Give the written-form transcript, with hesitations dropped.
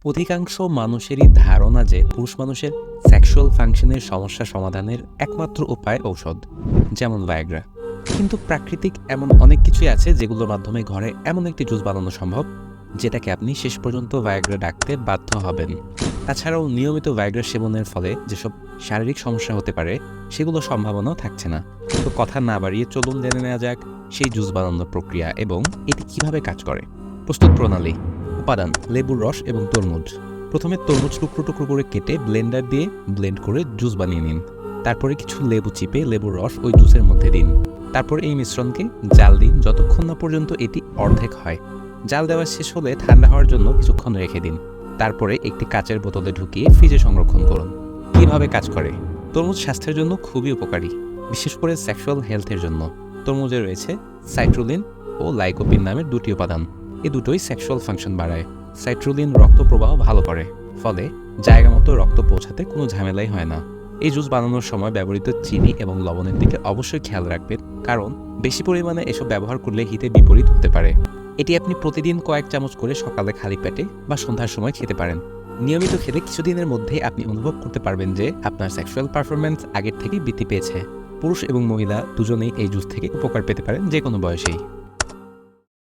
অধিকাংশ মানুষেরই ধারণা যে পুরুষ মানুষের সেক্সুয়াল ফাংশনের সমস্যা সমাধানের একমাত্র উপায় ঔষধ, যেমন ভায়াগ্রা। কিন্তু প্রাকৃতিক এমন অনেক কিছুই আছে যেগুলোর মাধ্যমে ঘরে এমন একটি জুস বানানো সম্ভব যেটাকে আপনি শেষ পর্যন্ত ভায়াগ্রা ডাকতে বাধ্য হবেন। তাছাড়াও নিয়মিত ভায়াগ্রা সেবনের ফলে যেসব শারীরিক সমস্যা হতে পারে সেগুলো সম্ভাবনাও থাকছে না। তো কথা না বাড়িয়ে চলুন জেনে নেওয়া যাক সেই জুস বানানোর প্রক্রিয়া এবং এটি কিভাবে কাজ করে। প্রস্তুত প্রণালী: উপাদান: লেবুর রস এবং তরমুজ। প্রথমে তরমুজ টুকরো টুকরো করে কেটে ব্লেন্ডার দিয়ে ব্লেন্ড করে জুস বানিয়ে নিন। তারপরে কিছু লেবু চিপে লেবুর রস ওই জুসের মধ্যে দিন। তারপর এই মিশ্রণকে জাল দিন যতক্ষণ না পর্যন্ত এটি অর্ধেক হয়। জাল দেওয়া শেষ হলে ঠান্ডা হওয়ার জন্য কিছুক্ষণ রেখে দিন। তারপরে একটি কাচের বোতলে ঢুকিয়ে ফ্রিজে সংরক্ষণ করুন। কিভাবে কাজ করে? তরমুজ স্বাস্থ্যের জন্য খুবই উপকারী, বিশেষ করে সেক্সুয়াল হেলথের জন্য। তরমুজে রয়েছে সাইট্রুলিন ও লাইকোপিন নামের দুটি উপাদান। এই দুটোই সেক্সুয়াল ফাংশন বাড়ায়। সাইট্রুলিন রক্ত প্রবাহ ভালো করে, ফলে জায়গা মতো রক্ত পৌঁছাতে কোনো ঝামেলাই হয় না। এই জুস বানানোর সময় ব্যবহৃত চিনি এবং লবণের দিকে অবশ্যই খেয়াল রাখবেন, কারণ বেশি পরিমাণে এসব ব্যবহার করলে হিতে বিপরীত হতে পারে। এটি আপনি প্রতিদিন কয়েক চামচ করে সকালে খালি পেটে বা সন্ধ্যার সময় খেতে পারেন। নিয়মিত খেলে কিছুদিনের মধ্যেই আপনি অনুভব করতে পারবেন যে আপনার সেক্সুয়াল পারফরম্যান্স আগের থেকেই বৃদ্ধি পেয়েছে। পুরুষ এবং মহিলা দুজনেই এই জুস থেকে উপকার পেতে পারেন, যে কোনো বয়সেই।